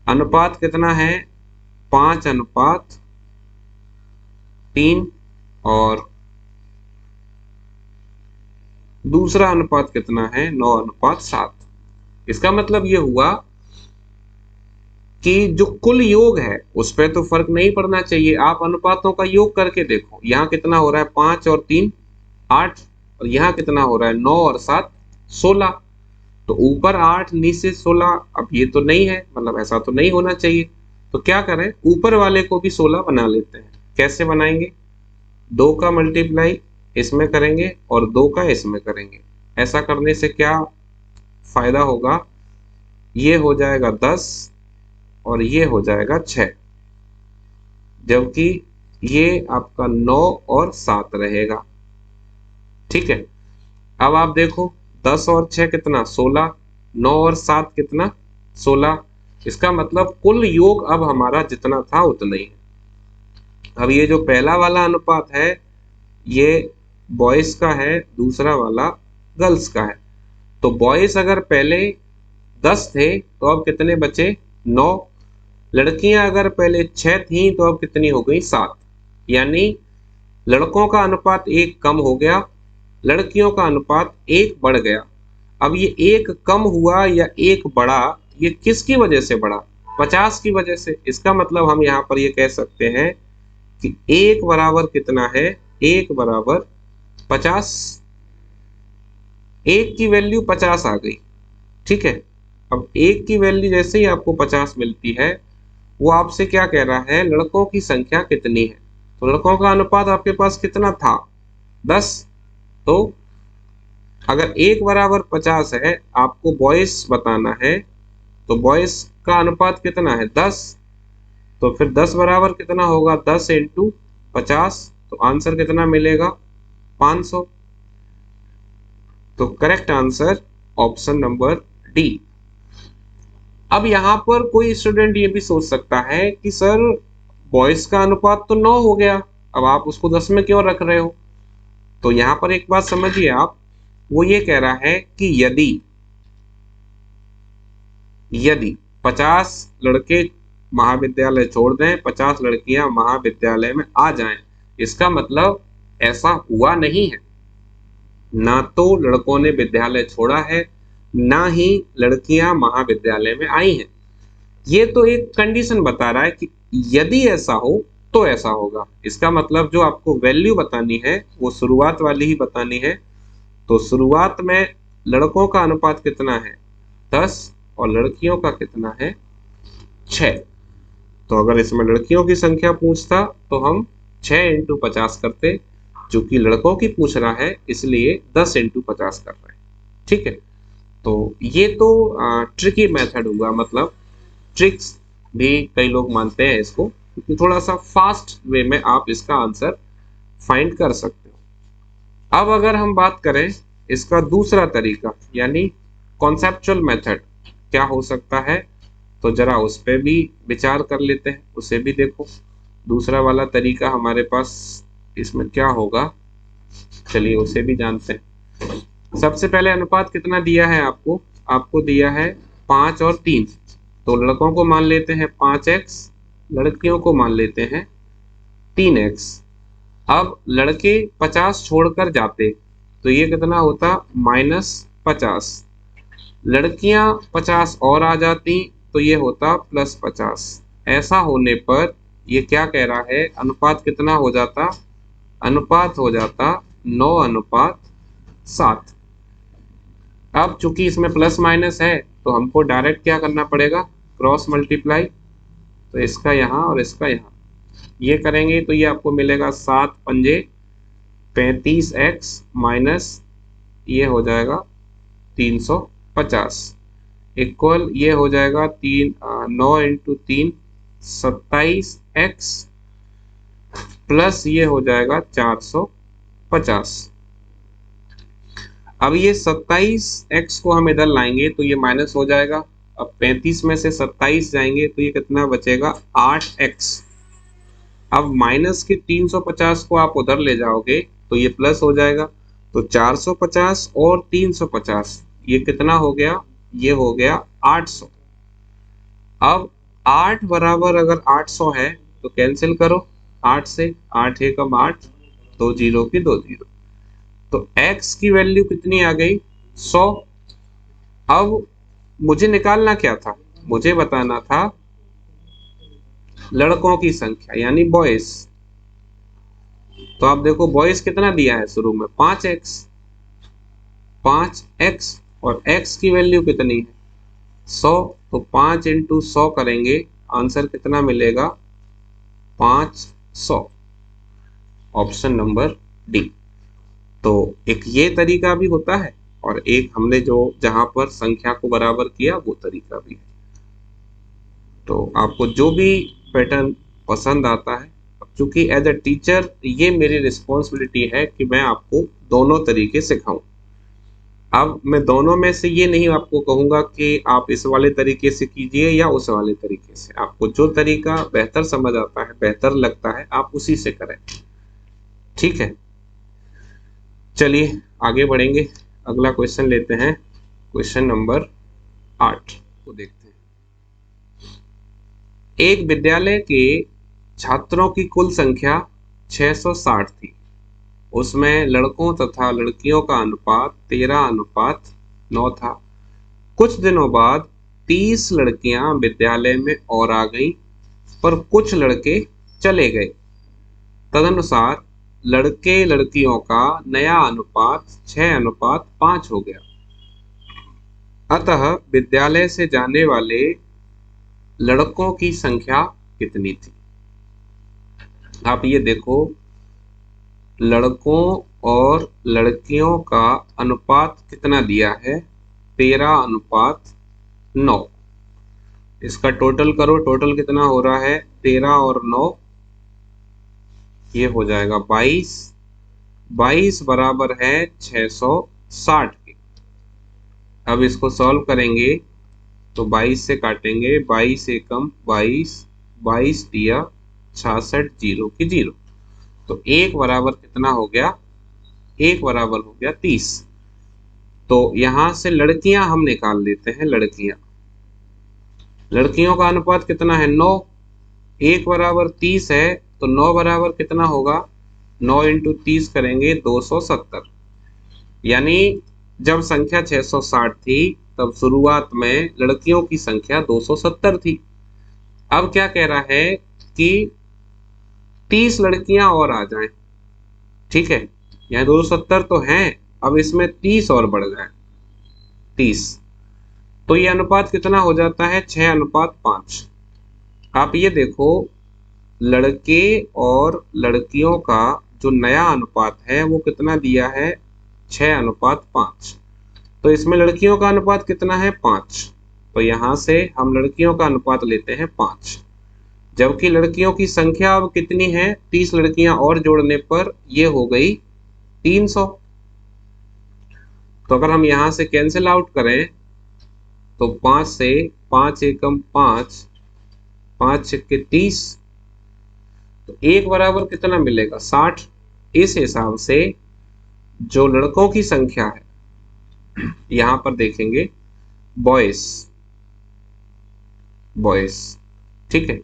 S1: अनुपात कितना है? 5:3। और दूसरा अनुपात कितना है? 9:7। इसका मतलब ये हुआ कि जो कुल योग है उस पर तो फर्क नहीं पड़ना चाहिए। आप अनुपातों का योग करके देखो, यहाँ कितना हो रहा है? 5 और 3 8, और यहाँ कितना हो रहा है? 9 और 7 16। तो ऊपर 8 नीचे 16, अब ये तो नहीं है, मतलब ऐसा तो नहीं होना चाहिए। तो क्या करें, ऊपर वाले को भी 16 बना लेते हैं। कैसे बनाएंगे? 2 का मल्टीप्लाई इसमें करेंगे और 2 का इसमें करेंगे। ऐसा करने से क्या फायदा होगा? ये हो जाएगा 10 और ये हो जाएगा 6, जबकि ये आपका 9 और 7 रहेगा। ठीक है, अब आप देखो 10 और 6 कितना? 16, 9 और 7 कितना? 16। इसका मतलब कुल योग अब हमारा जितना था उतना ही है। अब ये जो पहला वाला अनुपात है ये बॉयज का है, दूसरा वाला गर्ल्स का है। तो बॉयज अगर पहले 10 थे तो अब कितने बचे? 9। लड़कियां अगर पहले 6 थी तो अब कितनी हो गई? 7। यानी लड़कों का अनुपात 1 कम हो गया, लड़कियों का अनुपात 1 बढ़ गया। अब ये 1 कम हुआ या 1 बढ़ा, ये किसकी वजह से बढ़ा? 50 की वजह से। इसका मतलब हम यहाँ पर ये कह सकते हैं कि 1 बराबर कितना है? 1 बराबर 50। 1 की वैल्यू 50 आ गई। ठीक है, अब 1 की वैल्यू जैसे ही आपको 50 मिलती है, वो आपसे क्या कह रहा है? लड़कों की संख्या कितनी है। तो लड़कों का अनुपात आपके पास कितना था? 10। तो अगर 1 बराबर 50 है, आपको बॉयज बताना है, तो बॉयज का अनुपात कितना है? 10। तो फिर 10 बराबर कितना होगा? 10 इंटू 50। तो आंसर कितना मिलेगा? 500। तो correct answer option number D. अब यहाँ पर कोई स्टूडेंट ये भी सोच सकता है कि सर बॉयज का अनुपात तो 9 हो गया, अब आप उसको 10 में क्यों रख रहे हो? तो यहाँ पर एक बात समझिए आप, वो ये कह रहा है कि यदि यदि 50 लड़के महाविद्यालय छोड़ दें, 50 लड़कियां महाविद्यालय में आ जाएं, इसका मतलब ऐसा हुआ नहीं है। ना तो लड़कों ने विद्यालय छोड़ा है, ना ही लड़कियां महाविद्यालय में आई हैं। ये तो एक कंडीशन बता रहा है कि यदि ऐसा हो तो ऐसा होगा। इसका मतलब जो आपको वैल्यू बतानी है वो शुरुआत वाली ही बतानी है। तो शुरुआत में लड़कों का अनुपात कितना है? 10 और लड़कियों का कितना है? 6। तो अगर इसमें लड़कियों की संख्या पूछता तो हम 6 इंटू 50 करते, चूंकि लड़कों की पूछ रहा है इसलिए 10 इंटू 50 कर रहे हैं। ठीक है, तो ये तो ट्रिकी मेथड हुआ, मतलब ट्रिक्स भी कई लोग मानते हैं इसको, क्योंकि थोड़ा सा फास्ट वे में आप इसका आंसर फाइंड कर सकते हो। अब अगर हम बात करें इसका दूसरा तरीका यानी कॉन्सेप्चुअल मेथड क्या हो सकता है, तो जरा उस पर भी विचार कर लेते हैं, उसे भी देखो। दूसरा वाला तरीका हमारे पास इसमें क्या होगा, चलिए उसे भी जानते हैं। सबसे पहले अनुपात कितना दिया है आपको? आपको दिया है 5 और 3। तो लड़कों को मान लेते हैं 5x, लड़कियों को मान लेते हैं 3x। अब लड़के 50 छोड़कर जाते तो ये कितना होता? -50। लड़कियां 50 और आ जाती तो ये होता +50। ऐसा होने पर ये क्या कह रहा है? अनुपात कितना हो जाता? अनुपात हो जाता 9:7। अब चूंकि इसमें प्लस माइनस है तो हमको डायरेक्ट क्या करना पड़ेगा? Cross multiply. तो इसका यहाँ और इसका यहाँ ये करेंगे तो ये आपको मिलेगा 7 पंजे 35x माइनस ये हो जाएगा 350 इक्वल ये हो जाएगा 9 इंटू 3 27x प्लस ये हो जाएगा 450। अब ये 27x को हम इधर लाएंगे तो ये माइनस हो जाएगा। अब 35 में से 27 जाएंगे तो ये कितना बचेगा 8x। अब माइनस के 350 को आप उधर ले जाओगे तो ये प्लस हो जाएगा। तो 450 और 350 ये कितना हो गया, ये हो गया 800। अब 8 बराबर अगर 800 है तो कैंसिल करो 8 से, 8 एकम 8, 2 जीरो की 2 जीरो। तो x की वैल्यू कितनी आ गई 100। अब मुझे निकालना क्या था, मुझे बताना था लड़कों की संख्या यानी बॉयज। तो आप देखो बॉयज कितना दिया है शुरू में 5x, 5x और x की वैल्यू कितनी है 100। तो 5 इंटू 100 करेंगे, आंसर कितना मिलेगा 500। Option number D. तो एक ये तरीका भी होता है और एक हमने जो जहां पर संख्या को बराबर किया वो तरीका भी है। तो आपको जो भी पैटर्न पसंद आता है, चूंकि एज अ टीचर ये मेरी रिस्पॉन्सिबिलिटी है कि मैं आपको दोनों तरीके सिखाऊं। अब मैं दोनों में से ये नहीं आपको कहूंगा कि आप इस वाले तरीके से कीजिए या उस वाले तरीके से। आपको जो तरीका बेहतर समझ आता है, बेहतर लगता है, आप उसी से करें। ठीक है, चलिए आगे बढ़ेंगे। अगला क्वेश्चन लेते हैं, क्वेश्चन नंबर 8 को देखते हैं। एक विद्यालय के छात्रों की कुल संख्या 660 थी। उसमें लड़कों तथा लड़कियों का अनुपात 13:9 था। कुछ दिनों बाद 30 लड़कियां विद्यालय में और आ गईं, पर कुछ लड़के चले गए। तदनुसार लड़के लड़कियों का नया अनुपात 6:5 हो गया। अतः विद्यालय से जाने वाले लड़कों की संख्या कितनी थी। आप ये देखो, लड़कों और लड़कियों का अनुपात कितना दिया है 13:9। इसका टोटल करो, टोटल कितना हो रहा है 13 और 9, ये हो जाएगा 22। 22 बराबर है 660 के। अब इसको सॉल्व करेंगे तो 22 से काटेंगे, 22 एकम 22, 22 दिया 66 जीरो की जीरो। तो एक बराबर कितना हो गया, एक बराबर हो गया 30। तो यहां से लड़कियां हम निकाल लेते हैं। लड़कियों का अनुपात कितना है 9, एक बराबर 30 है तो 9 बराबर कितना होगा, 9 इंटू 30 करेंगे 270। यानी जब संख्या 660 थी तब शुरुआत में लड़कियों की संख्या 270 थी। अब क्या कह रहा है कि 30 लड़कियां और आ जाएं। ठीक है, यहाँ 270 तो हैं, अब इसमें 30 और बढ़ जाए 30, तो ये अनुपात कितना हो जाता है 6:5। आप ये देखो, लड़के और लड़कियों का जो नया अनुपात है वो कितना दिया है 6:5। तो इसमें लड़कियों का अनुपात कितना है 5। तो यहां से हम लड़कियों का अनुपात लेते हैं 5, जबकि लड़कियों की संख्या अब कितनी है 30 लड़कियां और जोड़ने पर ये हो गई 300। तो अगर हम यहां से कैंसिल आउट करें तो 5 से 5 एकम 5, 5 छक्के 30, तो एक बराबर कितना मिलेगा 60। इस हिसाब से जो लड़कों की संख्या है, यहां पर देखेंगे बॉयज, ठीक है।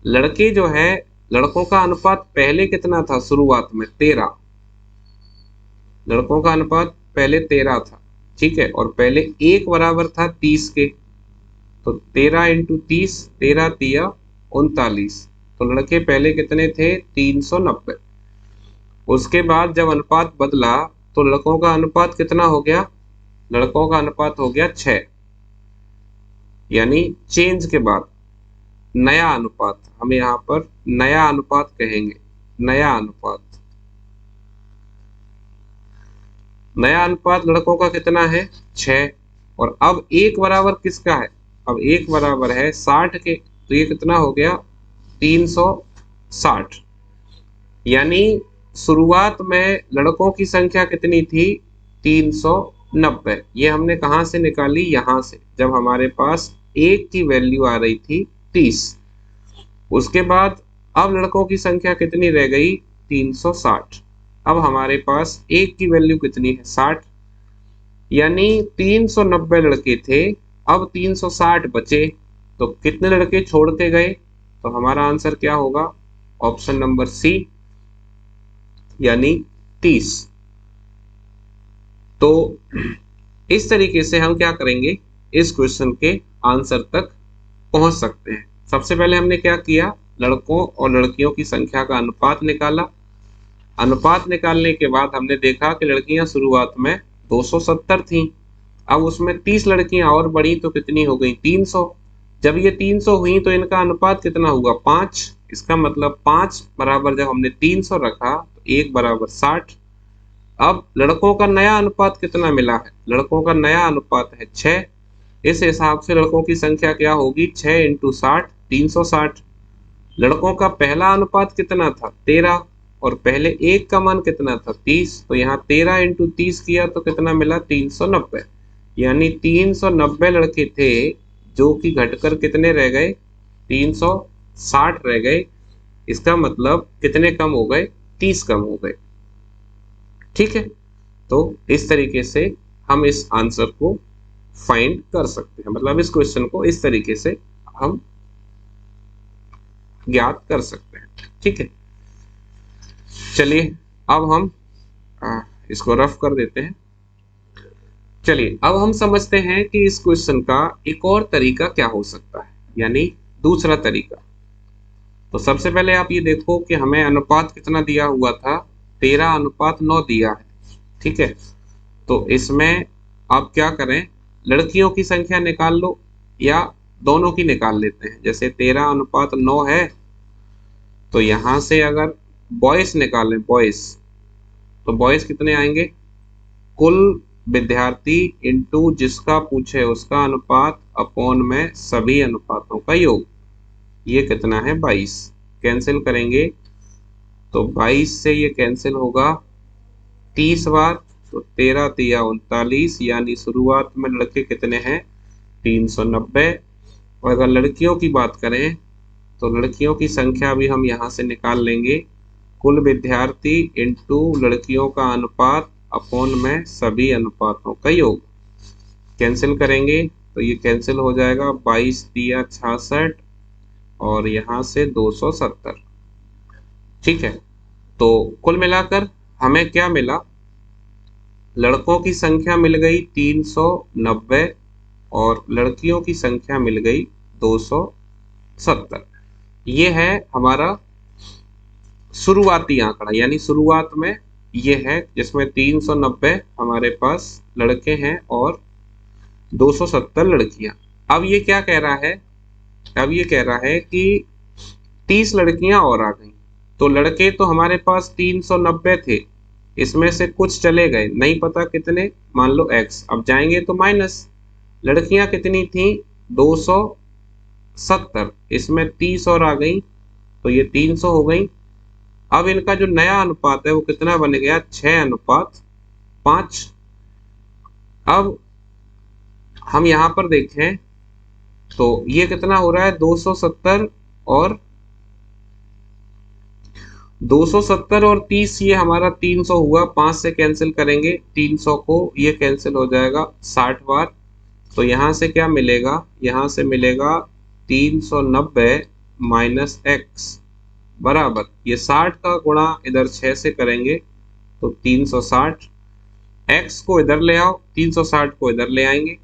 S1: लड़के जो है, लड़कों का अनुपात पहले कितना था शुरुआत में 13, लड़कों का अनुपात पहले 13 था। ठीक है, और पहले एक बराबर था 30 के, तो 13 इंटू 30, 13 तिया 39। तो लड़के पहले कितने थे 390। उसके बाद जब अनुपात बदला तो लड़कों का अनुपात कितना हो गया, लड़कों का अनुपात हो गया 6। यानी चेंज के बाद नया अनुपात, हम यहाँ पर नया अनुपात कहेंगे। नया अनुपात लड़कों का कितना है 6। और अब एक बराबर किसका है, अब एक बराबर है 60 के, तो ये कितना हो गया 360। यानी शुरुआत में लड़कों की संख्या कितनी थी, 390। ये हमने कहाँ से निकाली, यहाँ से, जब हमारे पास एक की वैल्यू आ रही थी 30। उसके बाद अब लड़कों की संख्या कितनी रह गई, 360। अब हमारे पास एक की वैल्यू कितनी है, 60। यानी 390 लड़के थे, अब 360 बचे, तो कितने लड़के छोड़ के गए, तो हमारा आंसर क्या होगा, ऑप्शन नंबर सी, यानी 30। तो इस तरीके से हम क्या करेंगे, इस क्वेश्चन के आंसर तक पहुंच सकते हैं। सबसे पहले हमने क्या किया, लड़कों और लड़कियों की संख्या का अनुपात निकाला। अनुपात निकालने के बाद हमने देखा कि लड़कियां शुरुआत में 270 थीं। अब उसमें 30 लड़कियां और बढ़ी तो कितनी हो गई, 300। जब ये 300 हुई तो इनका अनुपात कितना हुआ, 5। इसका मतलब 5 बराबर जब हमने 300 रखा तो 1 बराबर 60। अब लड़कों का नया अनुपात कितना मिला है, लड़कों का नया अनुपात है 6। इस हिसाब से लड़कों की संख्या क्या होगी, 6 इंटू 60, 360। लड़कों का पहला अनुपात कितना था, 13, और पहले एक का मान कितना था, 30। तो यहाँ 13 इंटू 30 किया तो कितना मिला, 390। यानी 390 लड़के थे जो कि घटकर कितने रह गए, 360 रह गए। इसका मतलब कितने कम हो गए, 30 कम हो गए। ठीक है, तो इस तरीके से हम इस आंसर को फाइंड कर सकते हैं, मतलब इस क्वेश्चन को इस तरीके से हम ज्ञात कर सकते हैं। ठीक है, चलिए अब हम इसको रफ कर देते हैं। चलिए अब हम समझते हैं कि इस क्वेश्चन का एक और तरीका क्या हो सकता है, यानी दूसरा तरीका। तो सबसे पहले आप ये देखो कि हमें अनुपात कितना दिया हुआ था, 13:9 दिया है। ठीक है, तो इसमें आप क्या करें, लड़कियों की संख्या निकाल लो या दोनों की निकाल लेते हैं। जैसे 13:9 है तो यहां से अगर बॉयज निकालें, बॉयज, तो बॉयज कितने आएंगे, कुल विद्यार्थी इंटू जिसका पूछे उसका अनुपात अपॉन में सभी अनुपातों का योग, ये कितना है, 22। कैंसिल करेंगे तो 22 से ये कैंसिल होगा 30 बार, तो 13 तिया 39। यानी शुरुआत में लड़के कितने हैं, 390। और अगर लड़कियों की बात करें तो लड़कियों की संख्या भी हम यहाँ से निकाल लेंगे, कुल विद्यार्थी इंटू लड़कियों का अनुपात अपॉन में सभी अनुपातों का योग। कैंसिल करेंगे तो ये कैंसिल हो जाएगा, 22 तिया 66 और यहाँ से 270। ठीक है, तो कुल मिलाकर हमें क्या मिला, लड़कों की संख्या मिल गई 390 और लड़कियों की संख्या मिल गई 270। ये है हमारा शुरुआती आंकड़ा, यानी शुरुआत में ये है जिसमें 390 हमारे पास लड़के हैं और 270 लड़कियां। अब ये क्या कह रहा है, अब ये कह रहा है कि 30 लड़कियां और आ गई। तो लड़के तो हमारे पास 390 थे, इसमें से कुछ चले गए, नहीं पता कितने, मान लो x। अब जाएंगे तो माइनस, लड़कियां कितनी थी, 270, इसमें 30 और आ गई तो ये 300 हो गई। अब इनका जो नया अनुपात है वो कितना बन गया, 6:5। अब हम यहां पर देखें तो ये कितना हो रहा है, 270 और 270 और 30, ये हमारा 300 हुआ। 5 से कैंसिल करेंगे 300 को, ये कैंसिल हो जाएगा 60 बार। तो यहां से क्या मिलेगा, यहां से मिलेगा 390 माइनस एक्स बराबर, ये 60 का गुणा इधर 6 से करेंगे तो 360। x को इधर ले आओ, 360 को इधर ले आएंगे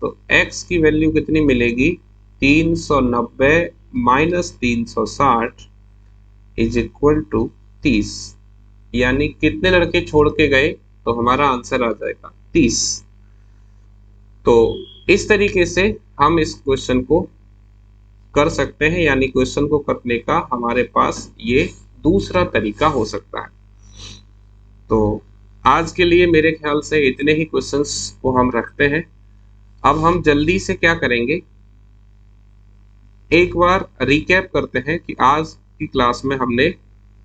S1: तो x की वैल्यू कितनी मिलेगी, 390 माइनस 360 इज इक्वल टू 30। यानी कितने लड़के छोड़ के गए, तो हमारा आंसर आ जाएगा 30। तो इस तरीके से हम इस क्वेश्चन को कर सकते हैं, यानी क्वेश्चन को करने का हमारे पास ये दूसरा तरीका हो सकता है। तो आज के लिए मेरे ख्याल से इतने ही क्वेश्चंस को हम रखते हैं। अब हम जल्दी से क्या करेंगे, एक बार रिकैप करते हैं कि आज की क्लास में हमने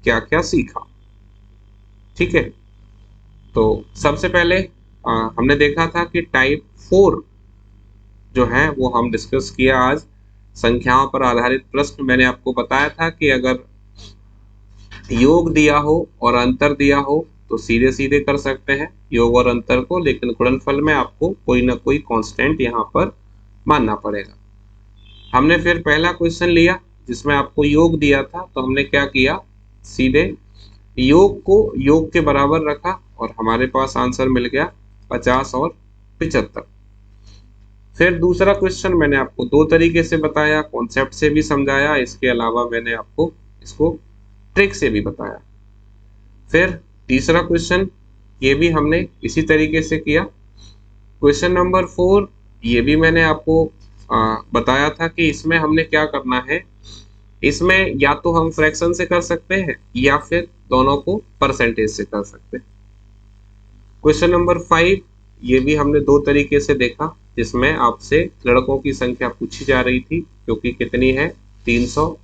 S1: क्या क्या सीखा। ठीक है, तो सबसे पहले हमने देखा था कि टाइप 4 जो है वो हम डिस्कस किया आज। संख्याओं पर आधारित प्रश्न मैंने आपको बताया था कि अगर योग दिया हो और अंतर दिया हो तो सीधे सीधे कर सकते हैं योग और अंतर को, लेकिन गुणनफल में आपको कोई ना कोई कांस्टेंट यहाँ पर मानना पड़ेगा। हमने फिर पहला क्वेश्चन लिया जिसमें आपको योग दिया था, तो हमने क्या किया, सीधे योग को योग के बराबर रखा और हमारे पास आंसर मिल गया 50 और 75। फिर दूसरा क्वेश्चन मैंने आपको दो तरीके से बताया, कॉन्सेप्ट से भी समझाया, इसके अलावा मैंने आपको इसको ट्रिक से भी बताया। फिर तीसरा क्वेश्चन ये भी हमने इसी तरीके से किया। क्वेश्चन नंबर 4 ये भी मैंने आपको बताया था कि इसमें हमने क्या करना है, इसमें या तो हम फ्रैक्शन से कर सकते हैं या फिर दोनों को परसेंटेज से कर सकते हैं। क्वेश्चन नंबर 5 ये भी हमने दो तरीके से देखा, जिसमें आपसे लड़कों की संख्या पूछी जा रही थी जो कि कितनी है, 300।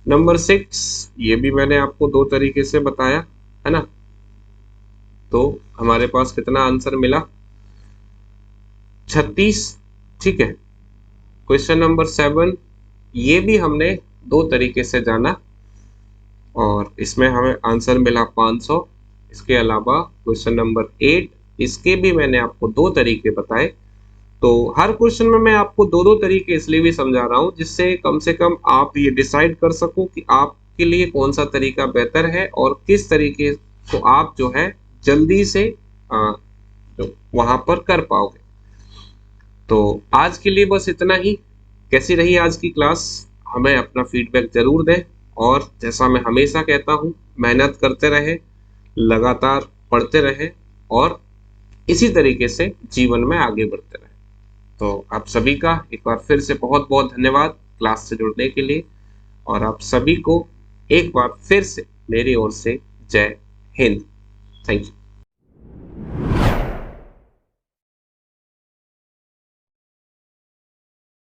S1: नंबर 6 ये भी मैंने आपको दो तरीके से बताया, है ना। तो हमारे पास कितना आंसर मिला, 36। ठीक है। क्वेश्चन नंबर 7 ये भी हमने दो तरीके से जाना और इसमें हमें आंसर मिला 500। इसके अलावा क्वेश्चन नंबर 8 इसके भी मैंने आपको दो तरीके बताए। तो हर क्वेश्चन में मैं आपको दो दो तरीके इसलिए भी समझा रहा हूं जिससे कम से कम आप ये डिसाइड कर सको कि आपके लिए कौन सा तरीका बेहतर है और किस तरीके को आप जो है जल्दी से जो वहां पर कर पाओगे। तो आज के लिए बस इतना ही। कैसी रही आज की क्लास, हमें अपना फीडबैक जरूर दें और जैसा मैं हमेशा कहता हूं, मेहनत करते रहे, लगातार पढ़ते रहे और इसी तरीके से जीवन में आगे बढ़ते रहे। तो आप सभी का एक बार फिर से बहुत बहुत धन्यवाद क्लास से जुड़ने के लिए, और आप सभी को एक बार फिर से मेरी ओर से जय हिंद। Thank you.